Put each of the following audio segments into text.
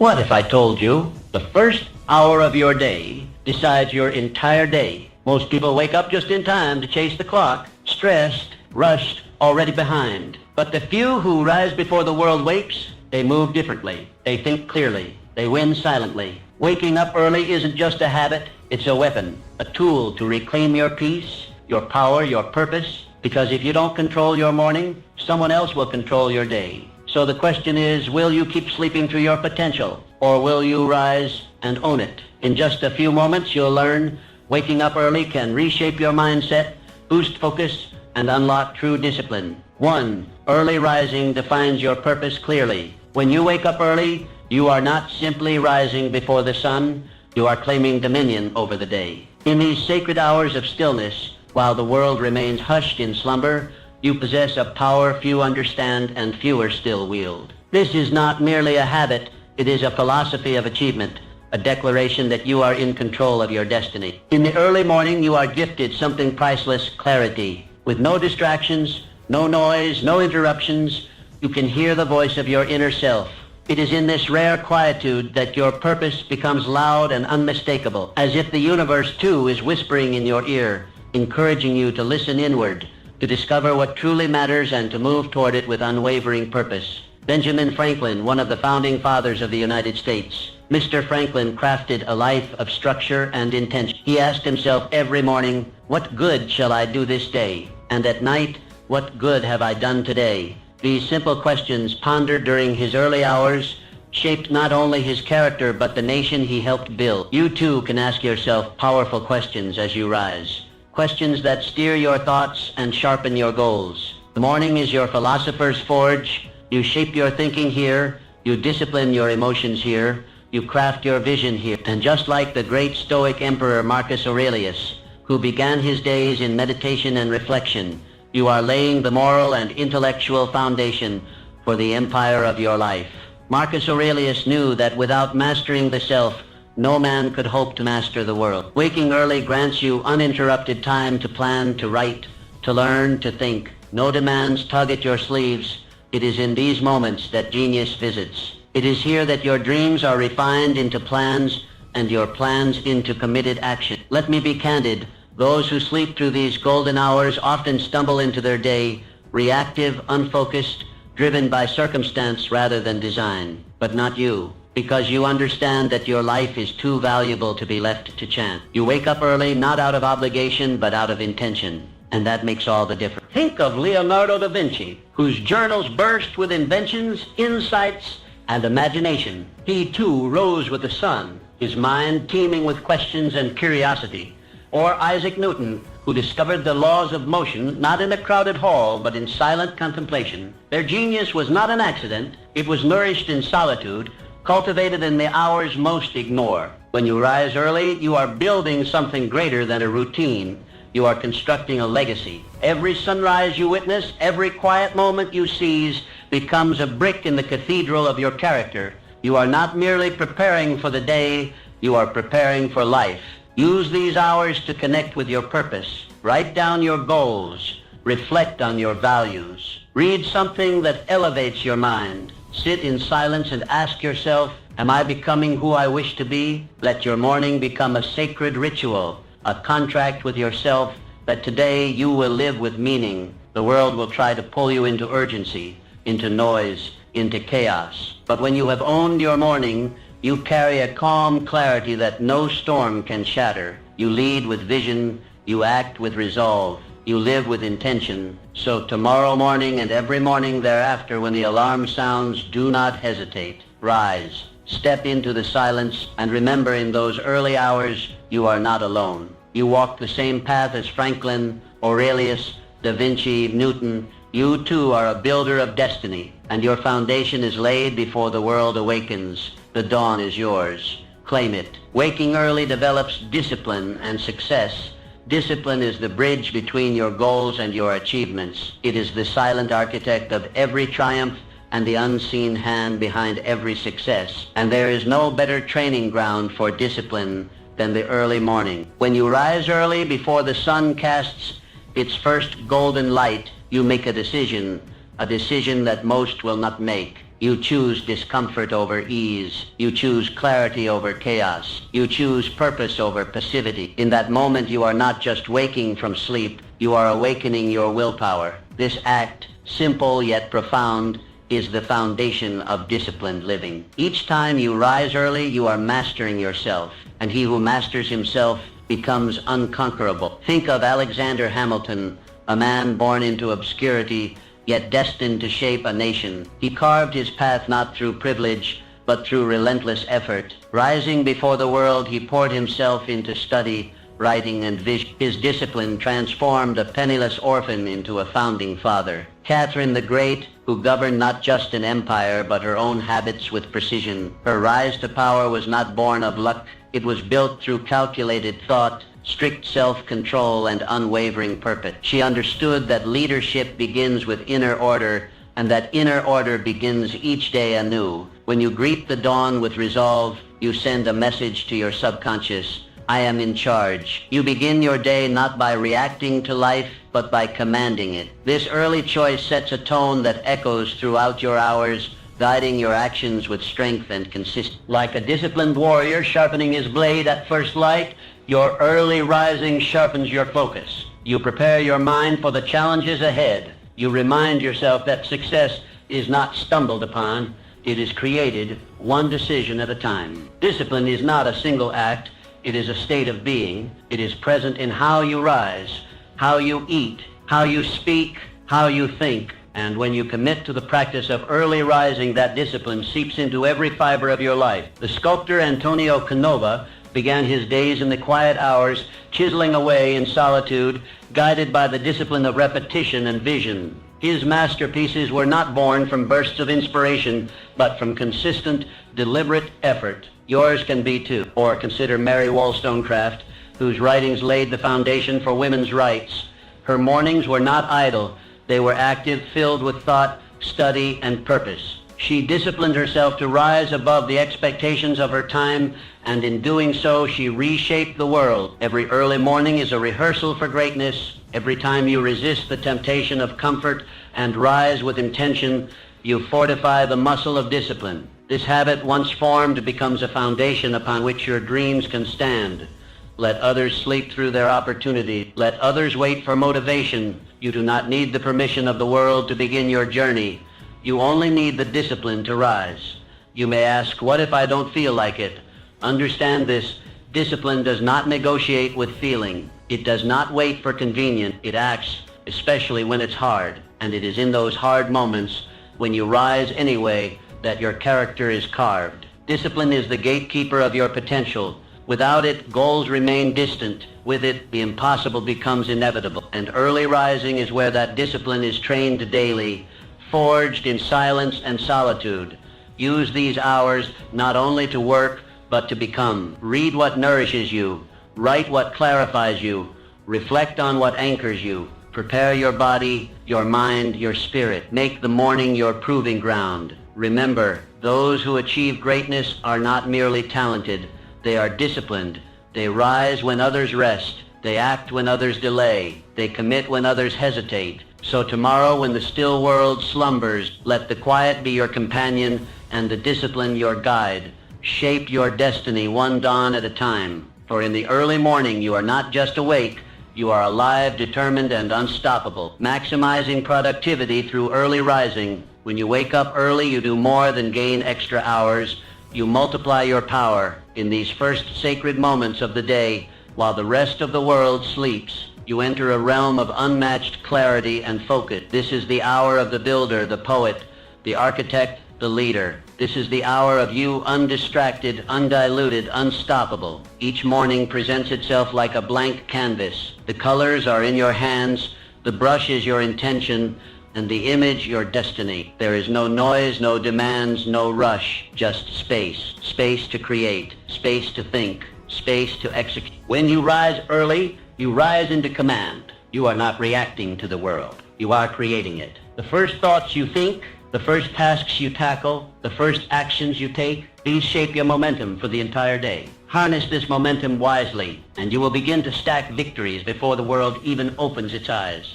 What if I told you the first hour of your day decides your entire day? Most people wake up just in time to chase the clock, stressed, rushed, already behind. But the few who rise before the world wakes, they move differently. They think clearly. They win silently. Waking up early isn't just a habit, it's a weapon, a tool to reclaim your peace, your power, your purpose. Because if you don't control your morning, someone else will control your day. So the question is, will you keep sleeping through your potential, or will you rise and own it? In just a few moments, you'll learn waking up early can reshape your mindset, boost focus, and unlock true discipline. 1. Early rising defines your purpose clearly. When you wake up early, you are not simply rising before the sun, you are claiming dominion over the day. In these sacred hours of stillness, while the world remains hushed in slumber, you possess a power few understand and fewer still wield. This is not merely a habit, it is a philosophy of achievement, a declaration that you are in control of your destiny. In the early morning, you are gifted something priceless, clarity. With no distractions, no noise, no interruptions, you can hear the voice of your inner self. It is in this rare quietude that your purpose becomes loud and unmistakable, as if the universe too is whispering in your ear, encouraging you to listen inward, to discover what truly matters and to move toward it with unwavering purpose. Benjamin Franklin, one of the founding fathers of the United States. Mr. Franklin crafted a life of structure and intention. He asked himself every morning, what good shall I do this day? And at night, what good have I done today? These simple questions, pondered during his early hours, shaped not only his character but the nation he helped build. You too can ask yourself powerful questions as you rise. Questions that steer your thoughts and sharpen your goals. The morning is your philosopher's forge. You shape your thinking here. You discipline your emotions here. You craft your vision here. And just like the great Stoic Emperor Marcus Aurelius, who began his days in meditation and reflection, you are laying the moral and intellectual foundation for the empire of your life. Marcus Aurelius knew that without mastering the self, no man could hope to master the world. Waking early grants you uninterrupted time to plan, to write, to learn, to think. No demands tug at your sleeves. It is in these moments that genius visits. It is here that your dreams are refined into plans and your plans into committed action. Let me be candid. Those who sleep through these golden hours often stumble into their day, reactive, unfocused, driven by circumstance rather than design. But not you. Because you understand that your life is too valuable to be left to chance. You wake up early, not out of obligation, but out of intention. And that makes all the difference. Think of Leonardo da Vinci, whose journals burst with inventions, insights, and imagination. He too rose with the sun, his mind teeming with questions and curiosity. Or Isaac Newton, who discovered the laws of motion not in a crowded hall, but in silent contemplation. Their genius was not an accident. It was nourished in solitude, cultivated in the hours most ignore. When you rise early, you are building something greater than a routine. You are constructing a legacy. Every sunrise you witness, every quiet moment you seize, becomes a brick in the cathedral of your character. You are not merely preparing for the day, you are preparing for life. Use these hours to connect with your purpose. Write down your goals. Reflect on your values. Read something that elevates your mind. Sit in silence and ask yourself, am I becoming who I wish to be? Let your morning become a sacred ritual, a contract with yourself that today you will live with meaning. The world will try to pull you into urgency, into noise, into chaos. But when you have owned your morning, you carry a calm clarity that no storm can shatter. You lead with vision, you act with resolve, you live with intention. So tomorrow morning and every morning thereafter, when the alarm sounds, do not hesitate. Rise, step into the silence, and remember, in those early hours, you are not alone. You walk the same path as Franklin, Aurelius, Da Vinci, Newton. You too are a builder of destiny, and your foundation is laid before the world awakens. The dawn is yours. Claim it. Waking early develops discipline and success. Discipline is the bridge between your goals and your achievements. It is the silent architect of every triumph and the unseen hand behind every success. And there is no better training ground for discipline than the early morning. When you rise early before the sun casts its first golden light, you make a decision that most will not make. You choose discomfort over ease. You choose clarity over chaos. You choose purpose over passivity. In that moment, you are not just waking from sleep, you are awakening your willpower. This act, simple yet profound, is the foundation of disciplined living. Each time you rise early, you are mastering yourself, and he who masters himself becomes unconquerable. Think of Alexander Hamilton, a man born into obscurity, yet destined to shape a nation. He carved his path not through privilege, but through relentless effort. Rising before the world, he poured himself into study, writing, and vision. His discipline transformed a penniless orphan into a founding father. Catherine the Great, who governed not just an empire, but her own habits with precision. Her rise to power was not born of luck. It was built through calculated thought, strict self-control, and unwavering purpose. She understood that leadership begins with inner order, and that inner order begins each day anew. When you greet the dawn with resolve, you send a message to your subconscious: I am in charge. You begin your day not by reacting to life, but by commanding it. This early choice sets a tone that echoes throughout your hours, guiding your actions with strength and consistency. Like a disciplined warrior sharpening his blade at first light, your early rising sharpens your focus. You prepare your mind for the challenges ahead. You remind yourself that success is not stumbled upon, it is created one decision at a time. Discipline is not a single act. It is a state of being. It is present in how you rise, how you eat, how you speak, how you think. And when you commit to the practice of early rising, that discipline seeps into every fiber of your life. The sculptor Antonio Canova began his days in the quiet hours, chiseling away in solitude, guided by the discipline of repetition and vision. His masterpieces were not born from bursts of inspiration, but from consistent, deliberate effort. Yours can be too. Or consider Mary Wollstonecraft, whose writings laid the foundation for women's rights. Her mornings were not idle. They were active, filled with thought, study, and purpose. She disciplined herself to rise above the expectations of her time, and in doing so, she reshaped the world. Every early morning is a rehearsal for greatness. Every time you resist the temptation of comfort and rise with intention, you fortify the muscle of discipline. This habit, once formed, becomes a foundation upon which your dreams can stand. Let others sleep through their opportunity. Let others wait for motivation. You do not need the permission of the world to begin your journey. You only need the discipline to rise. You may ask, what if I don't feel like it? Understand this: discipline does not negotiate with feeling. It does not wait for convenience. It acts, especially when it's hard. And it is in those hard moments, when you rise anyway, that your character is carved. Discipline is the gatekeeper of your potential. Without it, goals remain distant. With it, the impossible becomes inevitable. And early rising is where that discipline is trained daily, forged in silence and solitude. Use these hours not only to work, but to become. Read what nourishes you. Write what clarifies you. Reflect on what anchors you. Prepare your body, your mind, your spirit. Make the morning your proving ground. Remember, those who achieve greatness are not merely talented. They are disciplined. They rise when others rest. They act when others delay. They commit when others hesitate. So tomorrow, when the still world slumbers, let the quiet be your companion and the discipline your guide. Shape your destiny one dawn at a time. For in the early morning, you are not just awake, you are alive, determined, and unstoppable. Maximizing productivity through early rising. When you wake up early, you do more than gain extra hours. You multiply your power. In these first sacred moments of the day, while the rest of the world sleeps, you enter a realm of unmatched clarity and focus. This is the hour of the builder, the poet, the architect, the leader. This is the hour of you undistracted, undiluted, unstoppable. Each morning presents itself like a blank canvas. The colors are in your hands, the brush is your intention, and the image your destiny. There is no noise, no demands, no rush, just space. Space to create, space to think, space to execute. When you rise early, you rise into command. You are not reacting to the world. You are creating it. The first thoughts you think, the first tasks you tackle, the first actions you take, these shape your momentum for the entire day. Harness this momentum wisely, and you will begin to stack victories before the world even opens its eyes.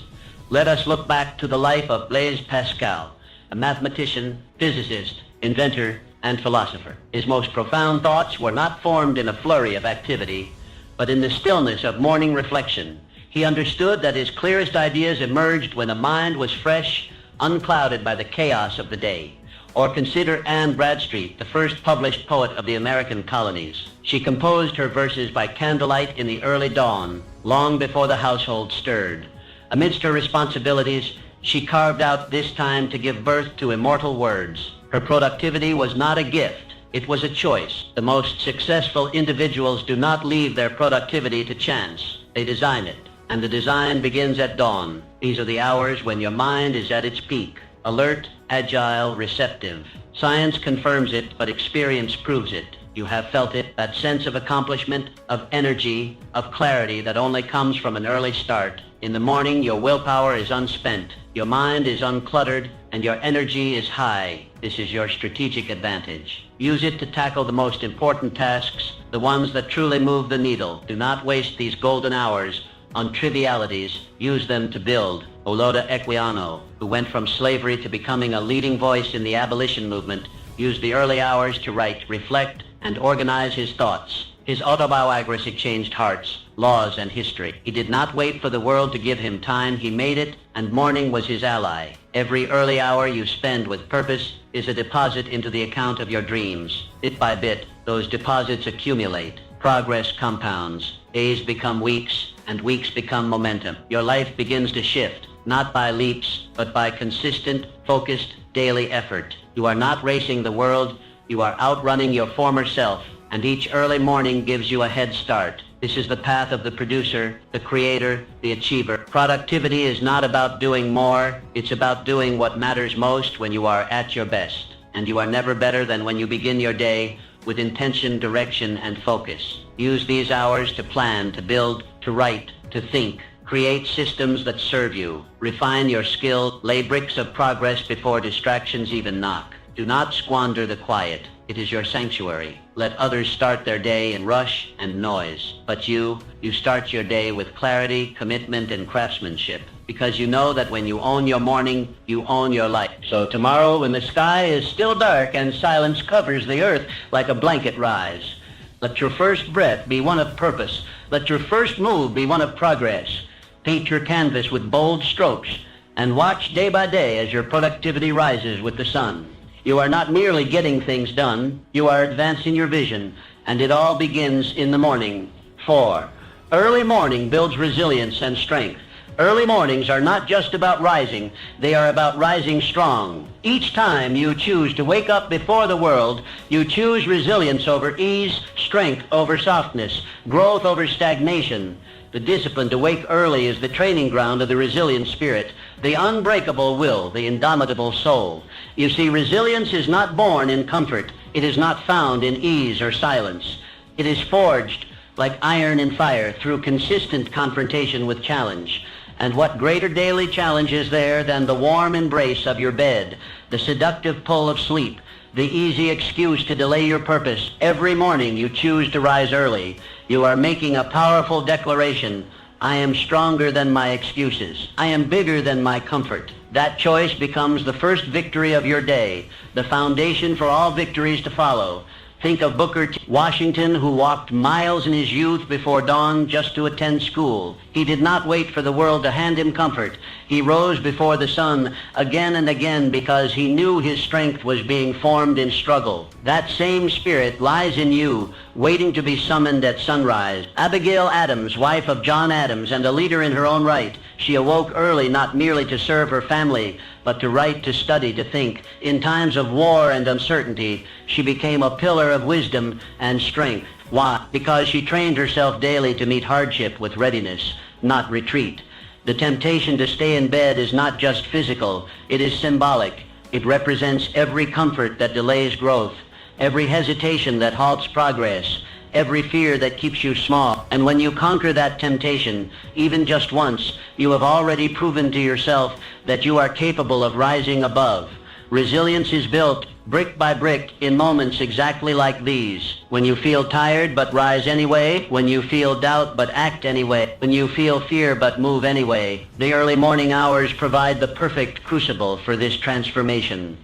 Let us look back to the life of Blaise Pascal. a mathematician, physicist, inventor, and philosopher. His most profound thoughts were not formed in a flurry of activity, but in the stillness of morning reflection. He understood that his clearest ideas emerged when the mind was fresh, unclouded by the chaos of the day. Or consider Anne Bradstreet, the first published poet of the American colonies. She composed her verses by candlelight in the early dawn, long before the household stirred. Amidst her responsibilities, she carved out this time to give birth to immortal words. Her productivity was not a gift. It was a choice. The most successful individuals do not leave their productivity to chance. They design it, and the design begins at dawn. These are the hours when your mind is at its peak, alert, agile, receptive. Science confirms it, but experience proves it. You have felt it, that sense of accomplishment, of energy, of clarity that only comes from an early start. In the morning, your willpower is unspent, your mind is uncluttered, and your energy is high. This is your strategic advantage. Use it to tackle the most important tasks, the ones that truly move the needle. Do not waste these golden hours on trivialities. Use them to build. Oloda Equiano, who went from slavery to becoming a leading voice in the abolition movement, used the early hours to write, reflect, and organize his thoughts. His autobiography changed hearts, laws, and history. He did not wait for the world to give him time. He made it, and morning was his ally. Every early hour you spend with purpose is a deposit into the account of your dreams. Bit by bit, those deposits accumulate. Progress compounds. Days become weeks, and weeks become momentum. Your life begins to shift, not by leaps, but by consistent, focused, daily effort. You are not racing the world. You are outrunning your former self, and each early morning gives you a head start. This is the path of the producer, the creator, the achiever. Productivity is not about doing more. It's about doing what matters most when you are at your best. And you are never better than when you begin your day with intention, direction, and focus. Use these hours to plan, to build, to write, to think. Create systems that serve you. Refine your skill. Lay bricks of progress before distractions even knock. Do not squander the quiet. It is your sanctuary. Let others start their day in rush and noise. But you start your day with clarity, commitment, and craftsmanship. Because you know that when you own your morning, you own your life. So tomorrow, when the sky is still dark and silence covers the earth like a blanket, rise. Let your first breath be one of purpose. Let your first move be one of progress. Paint your canvas with bold strokes and watch day by day as your productivity rises with the sun. You are not merely getting things done, you are advancing your vision, and it all begins in the morning. 4. Early morning builds resilience and strength. Early mornings are not just about rising, they are about rising strong. Each time you choose to wake up before the world, you choose resilience over ease, strength over softness, growth over stagnation. The discipline to wake early is the training ground of the resilient spirit, the unbreakable will, the indomitable soul. You see, resilience is not born in comfort. It is not found in ease or silence. It is forged like iron in fire through consistent confrontation with challenge. And what greater daily challenge is there than the warm embrace of your bed, the seductive pull of sleep, the easy excuse to delay your purpose? Every morning you choose to rise early. You are making a powerful declaration. I am stronger than my excuses. I am bigger than my comfort. That choice becomes the first victory of your day, the foundation for all victories to follow. Think of Booker T. Washington, who walked miles in his youth before dawn just to attend school. He did not wait for the world to hand him comfort. He rose before the sun again and again because he knew his strength was being formed in struggle. That same spirit lies in you, waiting to be summoned at sunrise. Abigail Adams, wife of John Adams and a leader in her own right, she awoke early not merely to serve her family, but to write, to study, to think. In times of war and uncertainty, she became a pillar of wisdom and strength. Why? Because she trained herself daily to meet hardship with readiness, not retreat. The temptation to stay in bed is not just physical, it is symbolic. It represents every comfort that delays growth, every hesitation that halts progress, every fear that keeps you small. And when you conquer that temptation, even just once, you have already proven to yourself that you are capable of rising above. Resilience is built brick by brick, in moments exactly like these. When you feel tired but rise anyway, when you feel doubt but act anyway, when you feel fear but move anyway, the early morning hours provide the perfect crucible for this transformation.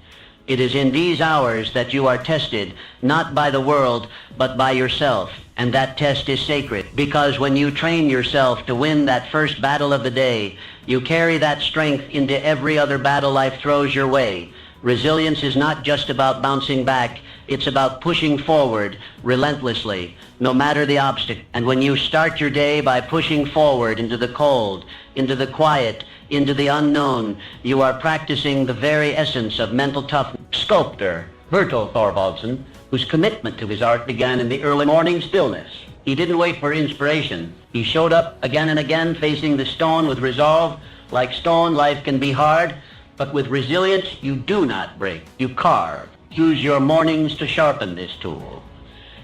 It is in these hours that you are tested, not by the world, but by yourself. And that test is sacred, because when you train yourself to win that first battle of the day, you carry that strength into every other battle life throws your way. Resilience is not just about bouncing back, it's about pushing forward relentlessly, no matter the obstacle. And when you start your day by pushing forward into the cold, into the quiet, into the unknown, you are practicing the very essence of mental toughness. Sculptor Bertel Thorvaldsen, whose commitment to his art began in the early morning stillness. He didn't wait for inspiration. He showed up again and again, facing the stone with resolve. Like stone, life can be hard, but with resilience, you do not break, you carve. Use your mornings to sharpen this tool.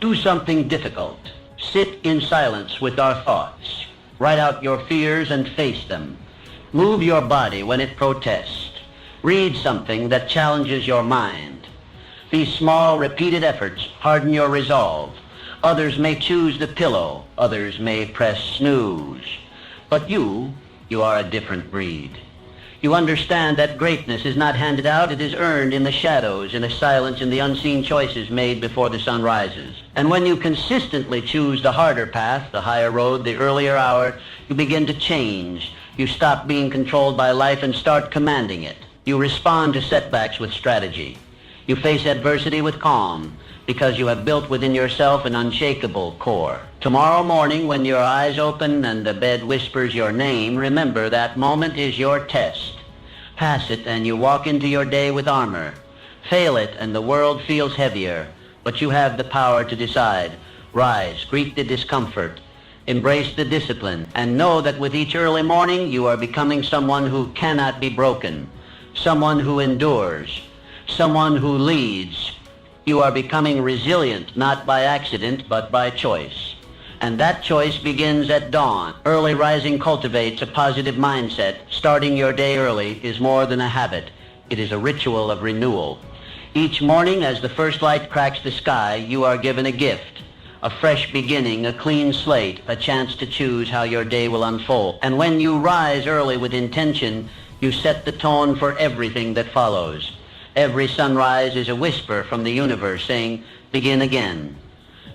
Do something difficult. Sit in silence with our thoughts. Write out your fears and face them. Move your body when it protests. Read something that challenges your mind. These small, repeated efforts harden your resolve. Others may choose the pillow. Others may press snooze. But you are a different breed. You understand that greatness is not handed out, it is earned in the shadows, in the silence, in the unseen choices made before the sun rises. And when you consistently choose the harder path, the higher road, the earlier hour, you begin to change. You stop being controlled by life and start commanding it. You respond to setbacks with strategy. You face adversity with calm, because you have built within yourself an unshakable core. Tomorrow morning, when your eyes open and the bed whispers your name, remember that moment is your test. Pass it and you walk into your day with armor. Fail it and the world feels heavier, but you have the power to decide. Rise, greet the discomfort, embrace the discipline, and know that with each early morning you are becoming someone who cannot be broken, someone who endures, someone who leads. You are becoming resilient, not by accident, but by choice. And that choice begins at dawn. Early rising cultivates a positive mindset. Starting your day early is more than a habit. It is a ritual of renewal. Each morning, as the first light cracks the sky, you are given a gift. A fresh beginning, a clean slate, a chance to choose how your day will unfold. And when you rise early with intention, you set the tone for everything that follows. Every sunrise is a whisper from the universe saying, begin again.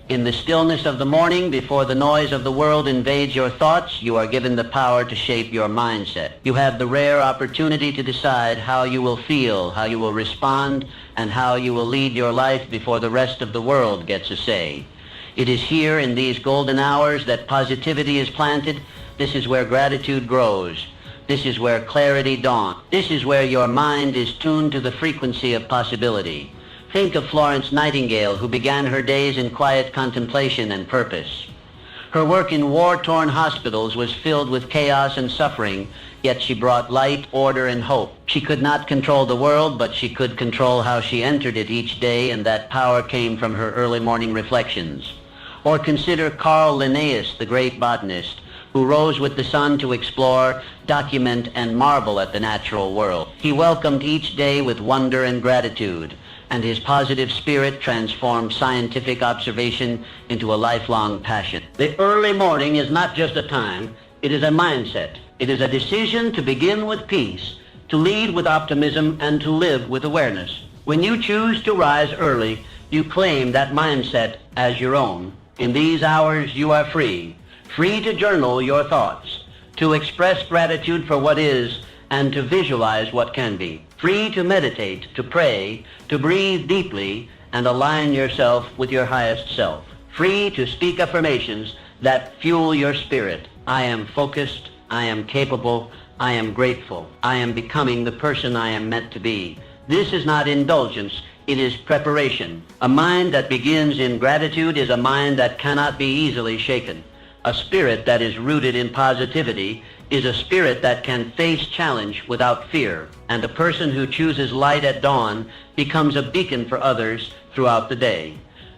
In the stillness of the morning, before the noise of the world invades your thoughts, you are given the power to shape your mindset. You have the rare opportunity to decide how you will feel, how you will respond, and how you will lead your life before the rest of the world gets a say. It is here in these golden hours that positivity is planted. This is where gratitude grows. This is where clarity dawns. This is where your mind is tuned to the frequency of possibility. Think of Florence Nightingale, who began her days in quiet contemplation and purpose. Her work in war-torn hospitals was filled with chaos and suffering, yet she brought light, order, and hope. She could not control the world, but she could control how she entered it each day, and that power came from her early morning reflections. Or consider Carl Linnaeus, the great botanist, who rose with the sun to explore, document, and marvel at the natural world. He welcomed each day with wonder and gratitude, and his positive spirit transformed scientific observation into a lifelong passion. The early morning is not just a time, it is a mindset. It is a decision to begin with peace, to lead with optimism, and to live with awareness. When you choose to rise early, you claim that mindset as your own. In these hours, you are free to journal your thoughts, to express gratitude for what is, and to visualize what can be. Free to meditate, to pray, to breathe deeply, and align yourself with your highest self. Free to speak affirmations that fuel your spirit. I am focused, I am capable, I am grateful, I am becoming the person I am meant to be. This is not indulgence, it is preparation. A mind that begins in gratitude is a mind that cannot be easily shaken. A spirit that is rooted in positivity is a spirit that can face challenge without fear. And a person who chooses light at dawn becomes a beacon for others throughout the day.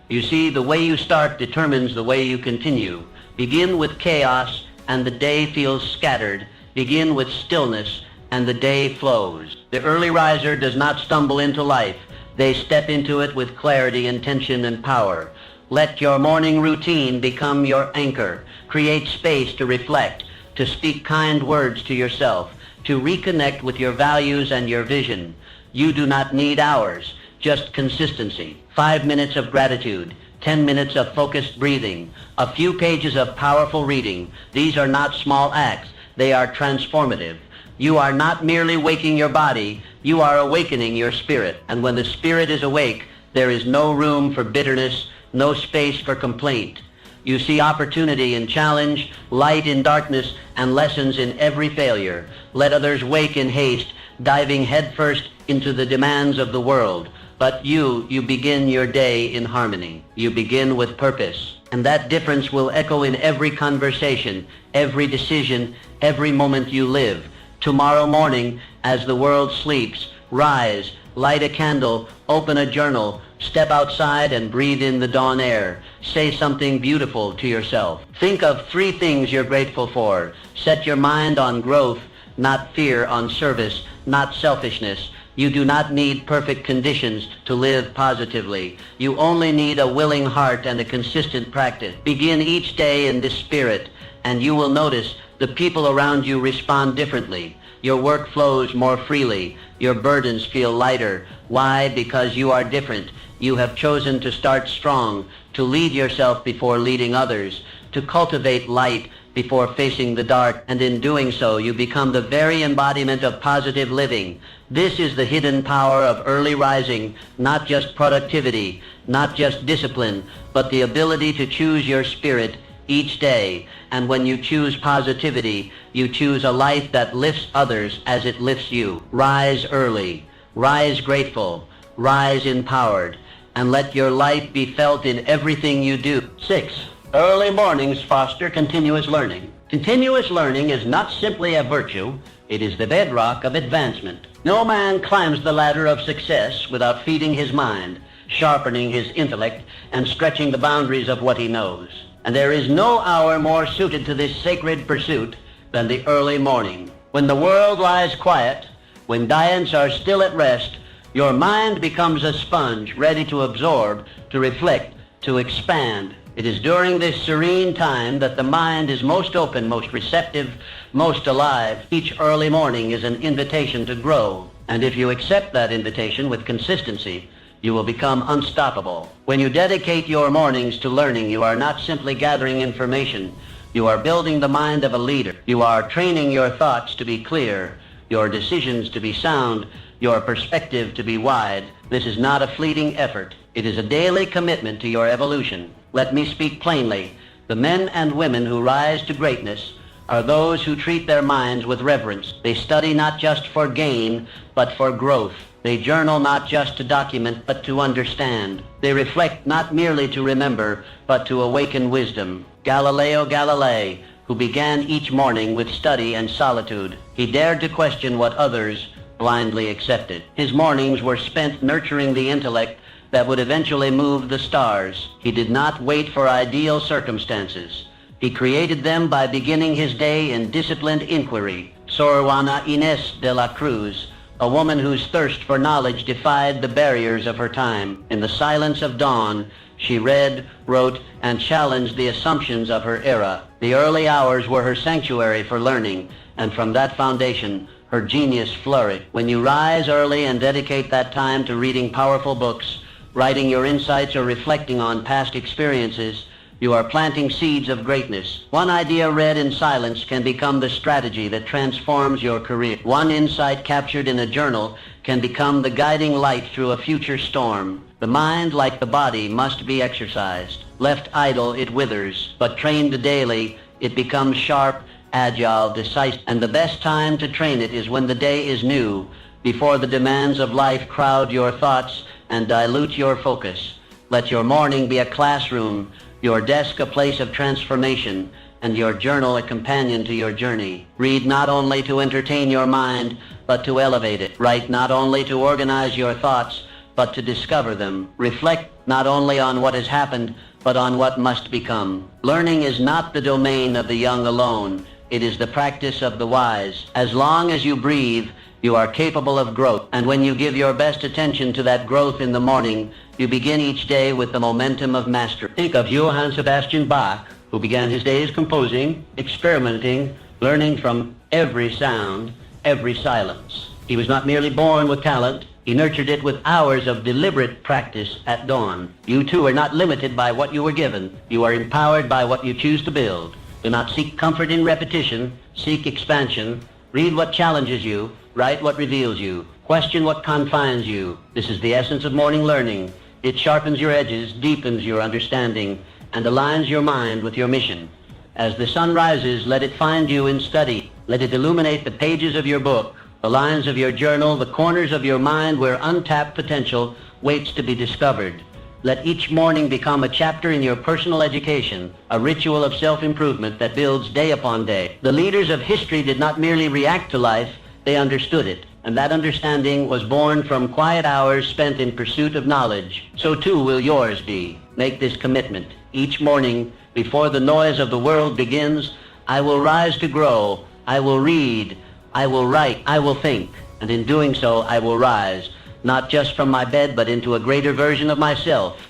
You see, the way you start determines the way you continue. Begin with chaos and the day feels scattered. Begin with stillness and the day flows. The early riser does not stumble into life, They step into it with clarity, intention, and power. Let your morning routine become your anchor. Create space to reflect, to speak kind words to yourself, to reconnect with your values and your vision. You do not need hours, just consistency. 5 minutes of gratitude, 10 minutes of focused breathing, a few pages of powerful reading. These are not small acts. They are transformative. You are not merely waking your body, you are awakening your spirit. And when the spirit is awake, there is no room for bitterness, no space for complaint. You see opportunity in challenge, light in darkness, and lessons in every failure. Let others wake in haste, diving headfirst into the demands of the world. But you begin your day in harmony. You begin with purpose. And that difference will echo in every conversation, every decision, every moment you live. Tomorrow morning, as the world sleeps, rise, light a candle, open a journal, step outside and breathe in the dawn air. Say something beautiful to yourself. Think of 3 things you're grateful for. Set your mind on growth, not fear, on service, not selfishness. You do not need perfect conditions to live positively. You only need a willing heart and a consistent practice. Begin each day in this spirit, and you will notice the people around you respond differently. Your work flows more freely. Your burdens feel lighter. Why? Because you are different. You have chosen to start strong, to lead yourself before leading others, to cultivate light before facing the dark, and in doing so you become the very embodiment of positive living. This is the hidden power of early rising, not just productivity, not just discipline, but the ability to choose your spirit each day. And when you choose positivity, you choose a life that lifts others as it lifts you. Rise early, rise grateful, rise empowered, and let your life be felt in everything you do. 6. Early mornings foster continuous learning. Continuous learning is not simply a virtue, it is the bedrock of advancement. No man climbs the ladder of success without feeding his mind, sharpening his intellect, and stretching the boundaries of what he knows. And there is no hour more suited to this sacred pursuit than the early morning. When the world lies quiet, when giants are still at rest, your mind becomes a sponge ready to absorb, to reflect, to expand. It is during this serene time that the mind is most open, most receptive, most alive. Each early morning is an invitation to grow. And if you accept that invitation with consistency, you will become unstoppable. When you dedicate your mornings to learning, you are not simply gathering information. You are building the mind of a leader. You are training your thoughts to be clear, your decisions to be sound, your perspective to be wide. This is not a fleeting effort. It is a daily commitment to your evolution. Let me speak plainly. The men and women who rise to greatness are those who treat their minds with reverence. They study not just for gain, but for growth. They journal not just to document, but to understand. They reflect not merely to remember, but to awaken wisdom. Galileo Galilei, who began each morning with study and solitude, he dared to question what others blindly accepted. His mornings were spent nurturing the intellect that would eventually move the stars. He did not wait for ideal circumstances. He created them by beginning his day in disciplined inquiry. Sor Juana Inés de la Cruz, a woman whose thirst for knowledge defied the barriers of her time. In the silence of dawn, she read, wrote, and challenged the assumptions of her era. The early hours were her sanctuary for learning, and from that foundation, her genius flourished. When you rise early and dedicate that time to reading powerful books, writing your insights, or reflecting on past experiences, you are planting seeds of greatness. One idea read in silence can become the strategy that transforms your career. One insight captured in a journal can become the guiding light through a future storm. The mind, like the body, must be exercised. Left idle, it withers, but trained daily, it becomes sharp, agile, decisive. And the best time to train it is when the day is new, before the demands of life crowd your thoughts and dilute your focus. Let your morning be a classroom, your desk a place of transformation, and your journal a companion to your journey. Read not only to entertain your mind, but to elevate it. Write not only to organize your thoughts, but to discover them. Reflect not only on what has happened, but on what must become. Learning is not the domain of the young alone. It is the practice of the wise. As long as you breathe, You are capable of growth. And when you give your best attention to that growth in the morning, you begin each day with the momentum of mastery. Think of Johann Sebastian Bach, who began his days composing, experimenting, learning from every sound, every silence. He was not merely born with talent. He nurtured it with hours of deliberate practice at dawn. You too are not limited by what you were given. You are empowered by what you choose to build. Do not seek comfort in repetition. Seek expansion. Read what challenges you. Write what reveals you. Question what confines you. This is the essence of morning learning. It sharpens your edges, deepens your understanding, and aligns your mind with your mission. As the sun rises, let it find you in study. Let it illuminate the pages of your book, the lines of your journal, the corners of your mind where untapped potential waits to be discovered. Let each morning become a chapter in your personal education, a ritual of self-improvement that builds day upon day. The leaders of history did not merely react to life, they understood it. And that understanding was born from quiet hours spent in pursuit of knowledge. So too will yours be. Make this commitment. Each morning, before the noise of the world begins, I will rise to grow. I will read. I will write. I will think. And in doing so, I will rise, not just from my bed, but into a greater version of myself.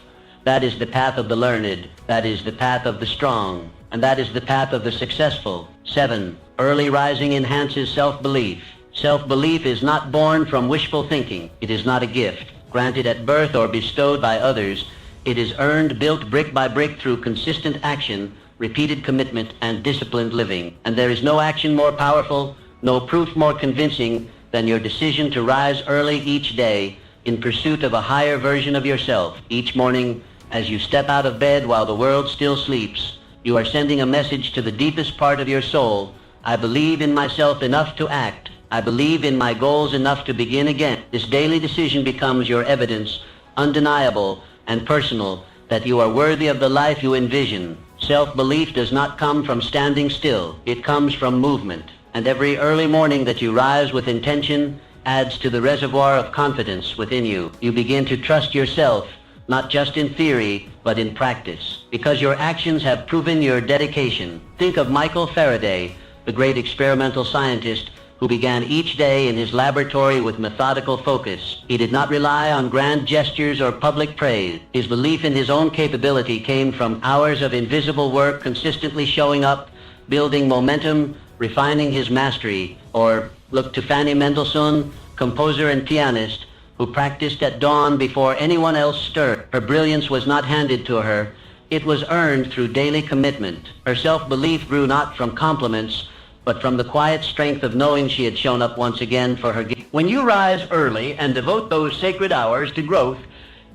That is the path of the learned. That is the path of the strong. And that is the path of the successful. 7. Early rising enhances self-belief. Self-belief is not born from wishful thinking. It is not a gift, granted at birth or bestowed by others. It is earned, built brick by brick through consistent action, repeated commitment, and disciplined living. And there is no action more powerful, no proof more convincing than your decision to rise early each day in pursuit of a higher version of yourself. Each morning, as you step out of bed while the world still sleeps, you are sending a message to the deepest part of your soul. I believe in myself enough to act. I believe in my goals enough to begin again. This daily decision becomes your evidence, undeniable and personal, that you are worthy of the life you envision. Self-belief does not come from standing still. It comes from movement. And every early morning that you rise with intention adds to the reservoir of confidence within you. You begin to trust yourself, not just in theory, but in practice, because your actions have proven your dedication. Think of Michael Faraday, the great experimental scientist who began each day in his laboratory with methodical focus. He did not rely on grand gestures or public praise. His belief in his own capability came from hours of invisible work, consistently showing up, building momentum, refining his mastery. Or look to Fanny Mendelssohn, composer and pianist, who practiced at dawn before anyone else stirred. Her brilliance was not handed to her. It was earned through daily commitment. Her self-belief grew not from compliments, but from the quiet strength of knowing she had shown up once again for her gift. When you rise early and devote those sacred hours to growth,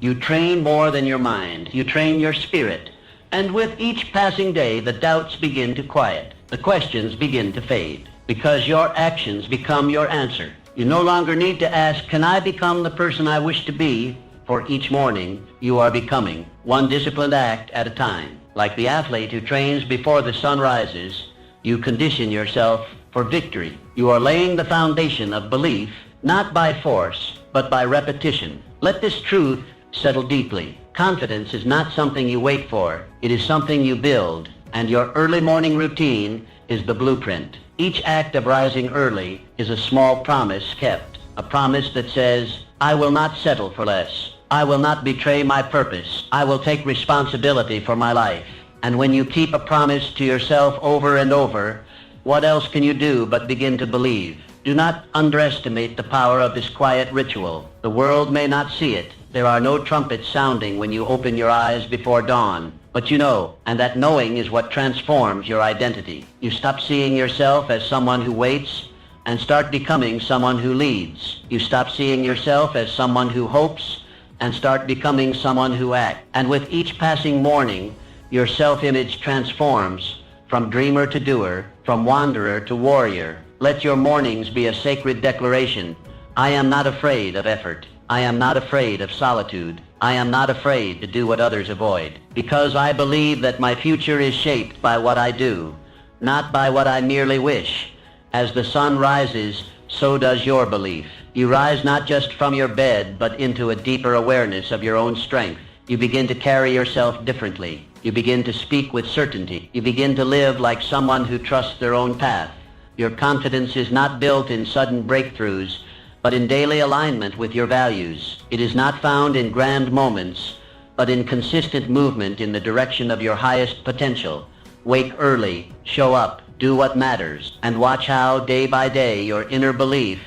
you train more than your mind. You train your spirit. And with each passing day, the doubts begin to quiet. The questions begin to fade, because your actions become your answer. You no longer need to ask, can I become the person I wish to be? For each morning, you are becoming, one disciplined act at a time. Like the athlete who trains before the sun rises, you condition yourself for victory. You are laying the foundation of belief, not by force, but by repetition. Let this truth settle deeply. Confidence is not something you wait for. It is something you build, and your early morning routine is the blueprint. Each act of rising early is a small promise kept, a promise that says, I will not settle for less. I will not betray my purpose. I will take responsibility for my life. And when you keep a promise to yourself over and over, what else can you do but begin to believe? Do not underestimate the power of this quiet ritual. The world may not see it. There are no trumpets sounding when you open your eyes before dawn. But you know, and that knowing is what transforms your identity. You stop seeing yourself as someone who waits and start becoming someone who leads. You stop seeing yourself as someone who hopes and start becoming someone who acts. And with each passing morning, your self-image transforms from dreamer to doer, from wanderer to warrior. Let your mornings be a sacred declaration. I am not afraid of effort. I am not afraid of solitude. I am not afraid to do what others avoid, because I believe that my future is shaped by what I do, not by what I merely wish. As the sun rises, so does your belief. You rise not just from your bed, but into a deeper awareness of your own strength. You begin to carry yourself differently. You begin to speak with certainty. You begin to live like someone who trusts their own path, Your confidence is not built in sudden breakthroughs, but in daily alignment with your values. It is not found in grand moments, but in consistent movement in the direction of your highest potential. Wake early, show up, do what matters, and watch how, day by day, your inner belief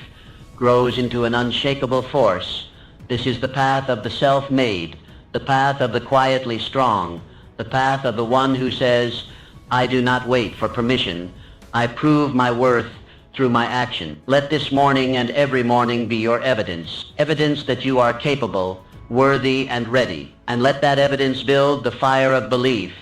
grows into an unshakable force. This is the path of the self-made, the path of the quietly strong, the path of the one who says, I do not wait for permission. I prove my worth through my action. Let this morning and every morning be your evidence that you are capable, worthy, and ready. And let that evidence build the fire of belief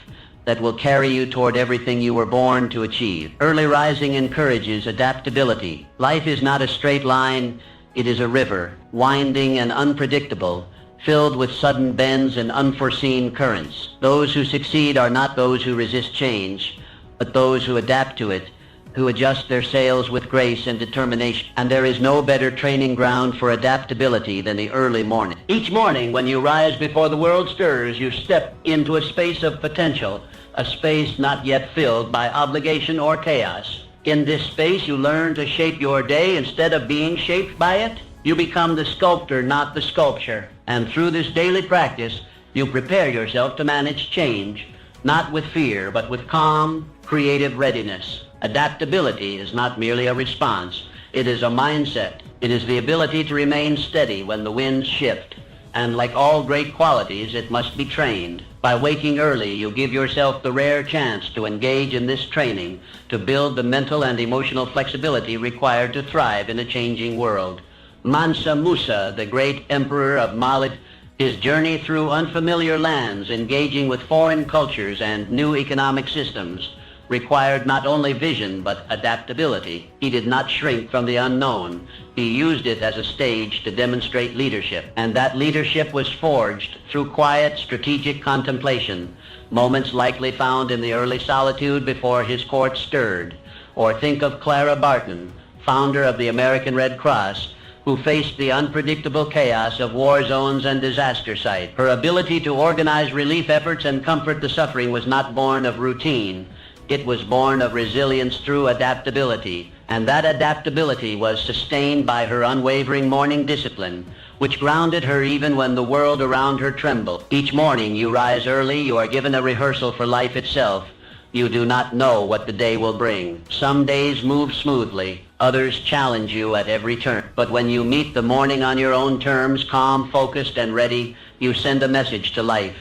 that will carry you toward everything you were born to achieve. Early rising encourages adaptability. Life is not a straight line, it is a river, winding and unpredictable, filled with sudden bends and unforeseen currents. Those who succeed are not those who resist change, but those who adapt to it, who adjust their sails with grace and determination. And there is no better training ground for adaptability than the early morning. Each morning when you rise before the world stirs, you step into a space of potential, a space not yet filled by obligation or chaos. In this space, you learn to shape your day instead of being shaped by it. You become the sculptor, not the sculpture. And through this daily practice, you prepare yourself to manage change, not with fear, but with calm, creative readiness. Adaptability is not merely a response. It is a mindset. It is the ability to remain steady when the winds shift. And like all great qualities, it must be trained. By waking early, you give yourself the rare chance to engage in this training, to build the mental and emotional flexibility required to thrive in a changing world. Mansa Musa, the great emperor of Mali, his journey through unfamiliar lands, engaging with foreign cultures and new economic systems, required not only vision but adaptability. He did not shrink from the unknown. He used it as a stage to demonstrate leadership. And that leadership was forged through quiet, strategic contemplation, moments likely found in the early solitude before his court stirred. Or think of Clara Barton, founder of the American Red Cross, who faced the unpredictable chaos of war zones and disaster sites. Her ability to organize relief efforts and comfort the suffering was not born of routine. It was born of resilience through adaptability, and that adaptability was sustained by her unwavering morning discipline, which grounded her even when the world around her trembled. Each morning you rise early, you are given a rehearsal for life itself. You do not know what the day will bring. Some days move smoothly, others challenge you at every turn. But when you meet the morning on your own terms, calm, focused, and ready, you send a message to life.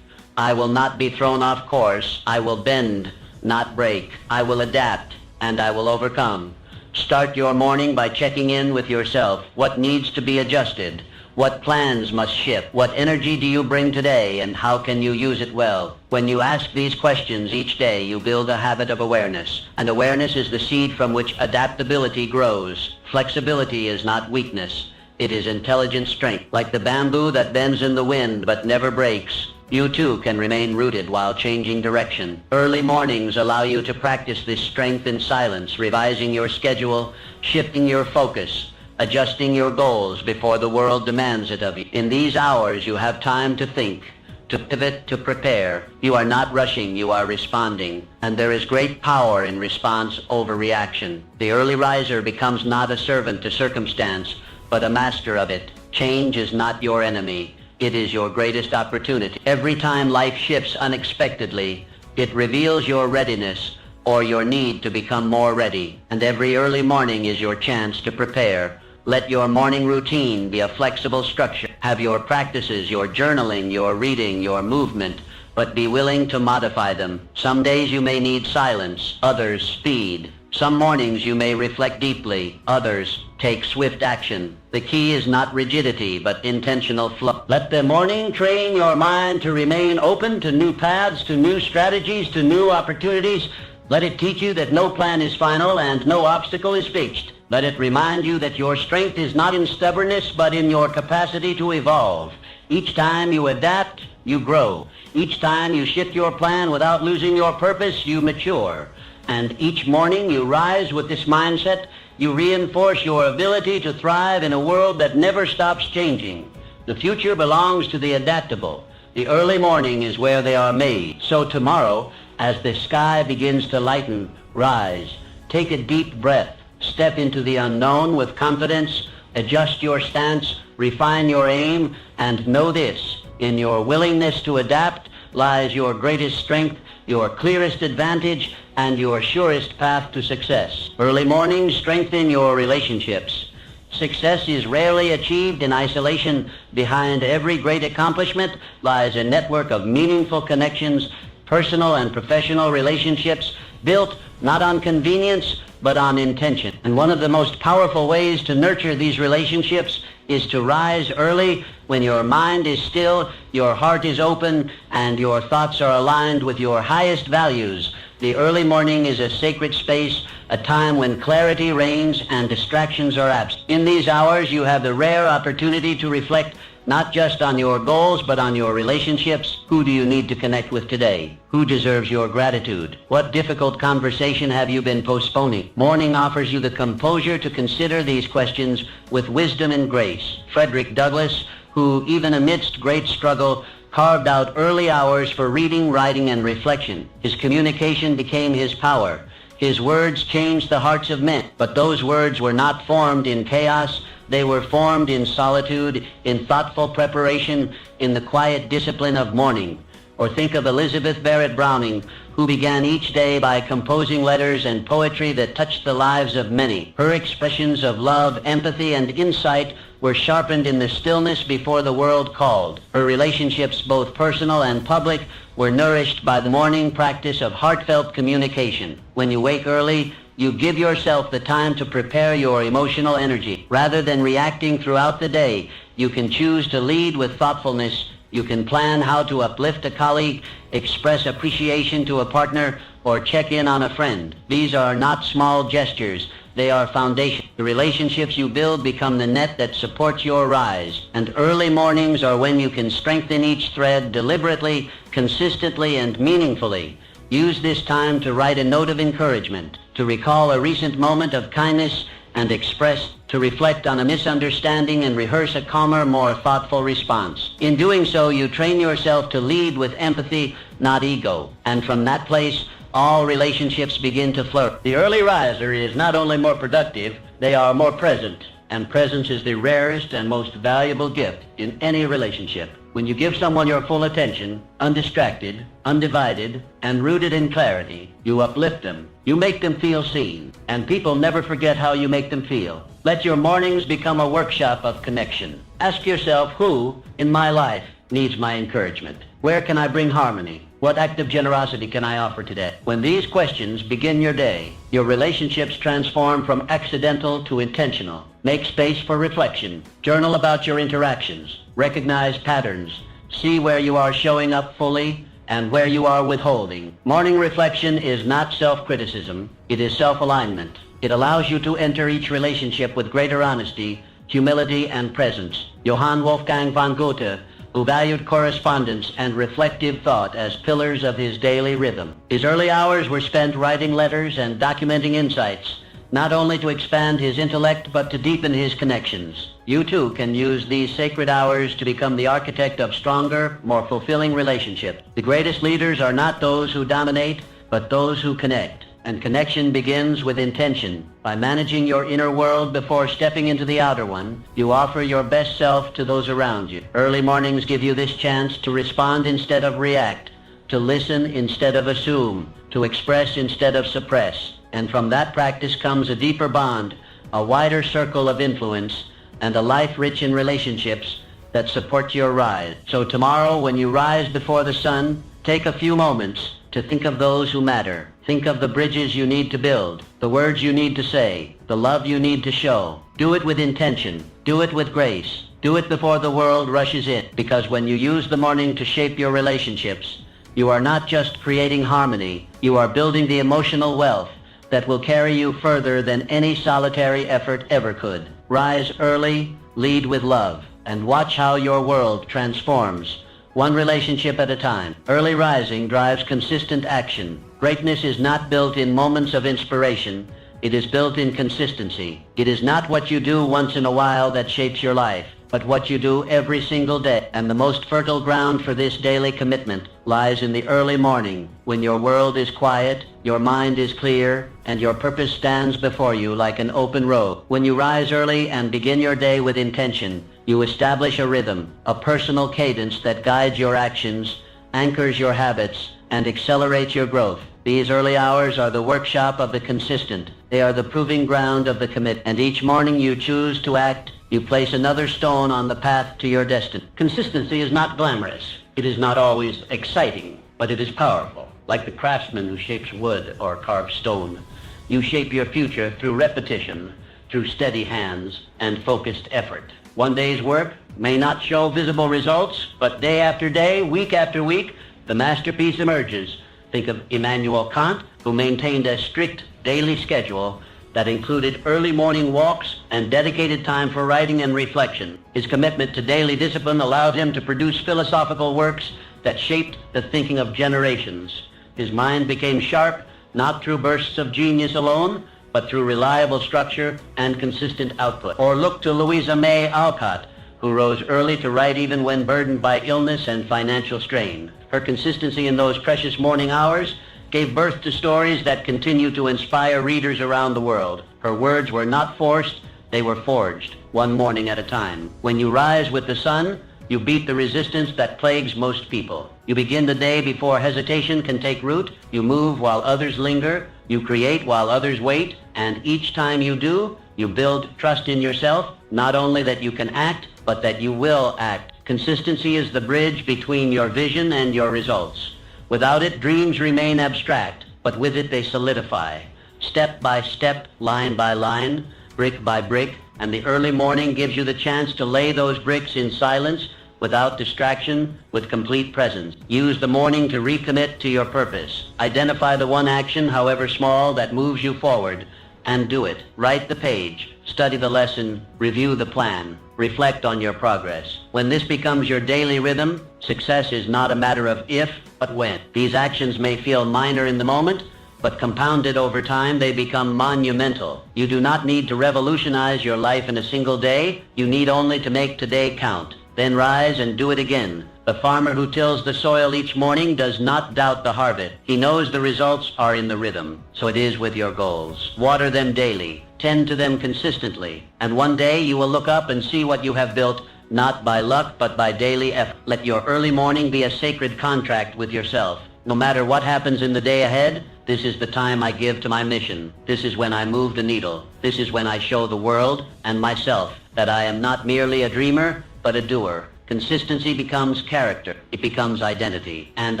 I will not be thrown off course. I will bend, not break. I will adapt, and I will overcome. Start your morning by checking in with yourself. What needs to be adjusted? What plans must shift? What energy do you bring today, and how can you use it well? When you ask these questions each day, you build a habit of awareness. And awareness is the seed from which adaptability grows. Flexibility is not weakness. It is intelligent strength. Like the bamboo that bends in the wind but never breaks, you too can remain rooted while changing direction. Early mornings allow you to practice this strength in silence, revising your schedule, shifting your focus, adjusting your goals before the world demands it of you. In these hours, you have time to think, to pivot, to prepare. You are not rushing, you are responding. And there is great power in response over reaction. The early riser becomes not a servant to circumstance, but a master of it. Change is not your enemy. It is your greatest opportunity. Every time life shifts unexpectedly, it reveals your readiness or your need to become more ready. And every early morning is your chance to prepare. Let your morning routine be a flexible structure. Have your practices, your journaling, your reading, your movement, but be willing to modify them. Some days you may need silence, others speed. Some mornings you may reflect deeply, others take swift action. The key is not rigidity, but intentional flow. Let the morning train your mind to remain open to new paths, to new strategies, to new opportunities. Let it teach you that no plan is final and no obstacle is fixed. Let it remind you that your strength is not in stubbornness, but in your capacity to evolve. Each time you adapt, you grow. Each time you shift your plan without losing your purpose, you mature. And each morning you rise with this mindset, you reinforce your ability to thrive in a world that never stops changing. The future belongs to the adaptable. The early morning is where they are made. So tomorrow, as the sky begins to lighten, rise. Take a deep breath. Step into the unknown with confidence, adjust your stance, refine your aim, and know this: in your willingness to adapt lies your greatest strength, your clearest advantage, and your surest path to success. Early mornings strengthen your relationships. Success is rarely achieved in isolation. Behind every great accomplishment lies a network of meaningful connections, personal and professional relationships built not on convenience, but on intention. And one of the most powerful ways to nurture these relationships is to rise early when your mind is still, your heart is open, and your thoughts are aligned with your highest values. The early morning is a sacred space, a time when clarity reigns and distractions are absent. In these hours, you have the rare opportunity to reflect not just on your goals, but on your relationships. Who do you need to connect with today? Who deserves your gratitude? What difficult conversation have you been postponing? Morning offers you the composure to consider these questions with wisdom and grace. Frederick Douglass, who even amidst great struggle, carved out early hours for reading, writing, and reflection. His communication became his power. His words changed the hearts of men. But those words were not formed in chaos. They were formed in solitude, in thoughtful preparation, in the quiet discipline of morning. Or think of Elizabeth Barrett Browning, who began each day by composing letters and poetry that touched the lives of many. Her expressions of love, empathy, and insight were sharpened in the stillness before the world called. Her relationships, both personal and public, were nourished by the morning practice of heartfelt communication. When you wake early, you give yourself the time to prepare your emotional energy. Rather than reacting throughout the day, you can choose to lead with thoughtfulness. You can plan how to uplift a colleague, express appreciation to a partner, or check in on a friend. These are not small gestures. They are foundation. The relationships you build become the net that supports your rise. And early mornings are when you can strengthen each thread deliberately, consistently, and meaningfully. Use this time to write a note of encouragement, to recall a recent moment of kindness and express, to reflect on a misunderstanding and rehearse a calmer, more thoughtful response. In doing so, you train yourself to lead with empathy, not ego. And from that place, all relationships begin to flourish. The early riser is not only more productive, they are more present. And presence is the rarest and most valuable gift in any relationship. When you give someone your full attention, undistracted, undivided, and rooted in clarity, you uplift them. You make them feel seen. And people never forget how you make them feel. Let your mornings become a workshop of connection. Ask yourself, who in my life needs my encouragement? Where can I bring harmony? What act of generosity can I offer today? When these questions begin your day, your relationships transform from accidental to intentional. Make space for reflection. Journal about your interactions. Recognize patterns. See where you are showing up fully and where you are withholding. Morning reflection is not self-criticism. It is self-alignment. It allows you to enter each relationship with greater honesty, humility, and presence. Johann Wolfgang von Goethe, who valued correspondence and reflective thought as pillars of his daily rhythm. His early hours were spent writing letters and documenting insights, not only to expand his intellect, but to deepen his connections. You too can use these sacred hours to become the architect of stronger, more fulfilling relationships. The greatest leaders are not those who dominate, but those who connect. And connection begins with intention. By managing your inner world before stepping into the outer one, you offer your best self to those around you. Early mornings give you this chance to respond instead of react, to listen instead of assume, to express instead of suppress. And from that practice comes a deeper bond, a wider circle of influence, and a life rich in relationships that support your rise. So tomorrow, when you rise before the sun, take a few moments to think of those who matter. Think of the bridges you need to build, the words you need to say, the love you need to show. Do it with intention. Do it with grace. Do it before the world rushes in. Because when you use the morning to shape your relationships, you are not just creating harmony, you are building the emotional wealth that will carry you further than any solitary effort ever could. Rise early, lead with love, and watch how your world transforms, one relationship at a time. Early rising drives consistent action. Greatness is not built in moments of inspiration. It is built in consistency. It is not what you do once in a while that shapes your life. but what you do every single day. And the most fertile ground for this daily commitment lies in the early morning, when your world is quiet, your mind is clear, and your purpose stands before you like an open road. When you rise early and begin your day with intention, you establish a rhythm, a personal cadence that guides your actions, anchors your habits, and accelerates your growth. These early hours are the workshop of the consistent. They are the proving ground of the commit. And each morning you choose to act, you place another stone on the path to your destiny. Consistency is not glamorous. It is not always exciting, but it is powerful. Like the craftsman who shapes wood or carves stone, you shape your future through repetition, through steady hands and focused effort. One day's work may not show visible results, but day after day, week after week, the masterpiece emerges. Think of Immanuel Kant, who maintained a strict daily schedule that included early morning walks and dedicated time for writing and reflection. His commitment to daily discipline allowed him to produce philosophical works that shaped the thinking of generations. His mind became sharp, not through bursts of genius alone, but through reliable structure and consistent output. Or look to Louisa May Alcott, who rose early to write even when burdened by illness and financial strain. Her consistency in those precious morning hours gave birth to stories that continue to inspire readers around the world. Her words were not forced, they were forged, one morning at a time. When you rise with the sun, you beat the resistance that plagues most people. You begin the day before hesitation can take root. You move while others linger. You create while others wait. And each time you do, you build trust in yourself, not only that you can act, but that you will act. Consistency is the bridge between your vision and your results. Without it, dreams remain abstract, but with it they solidify. Step by step, line by line, brick by brick, and the early morning gives you the chance to lay those bricks in silence, without distraction, with complete presence. Use the morning to recommit to your purpose. Identify the one action, however small, that moves you forward, and do it. Write the page, study the lesson, review the plan, reflect on your progress. When this becomes your daily rhythm, success is not a matter of if, but when. These actions may feel minor in the moment, but compounded over time, they become monumental. You do not need to revolutionize your life in a single day. You need only to make today count. Then rise and do it again. The farmer who tills the soil each morning does not doubt the harvest. He knows the results are in the rhythm. So it is with your goals. Water them daily. Tend to them consistently. And one day you will look up and see what you have built, not by luck, but by daily effort. Let your early morning be a sacred contract with yourself. No matter what happens in the day ahead, this is the time I give to my mission. This is when I move the needle. This is when I show the world and myself that I am not merely a dreamer, but a doer. Consistency becomes character. It becomes identity. And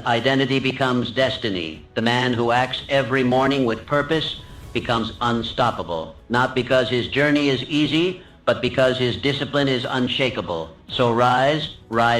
identity becomes destiny. The man who acts every morning with purpose becomes unstoppable. Not because his journey is easy, but because his discipline is unshakable. So rise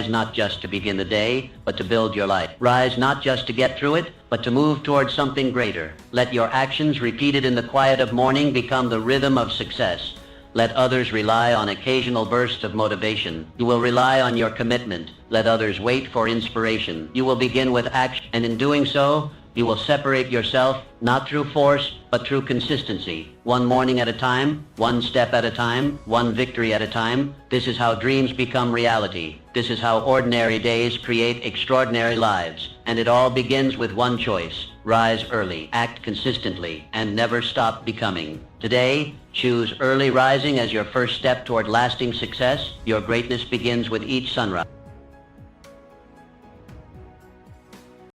not just to begin the day, but to build your life. Rise not just to get through it, but to move towards something greater. Let your actions repeated in the quiet of morning become the rhythm of success. Let others rely on occasional bursts of motivation. You will rely on your commitment. Let others wait for inspiration. You will begin with action, and in doing so, you will separate yourself not through force, but through consistency. One morning at a time, one step at a time, one victory at a time. This is how dreams become reality. This is how ordinary days create extraordinary lives. And it all begins with one choice. Rise early, act consistently, and never stop becoming. Today, choose early rising as your first step toward lasting success. Your greatness begins with each sunrise.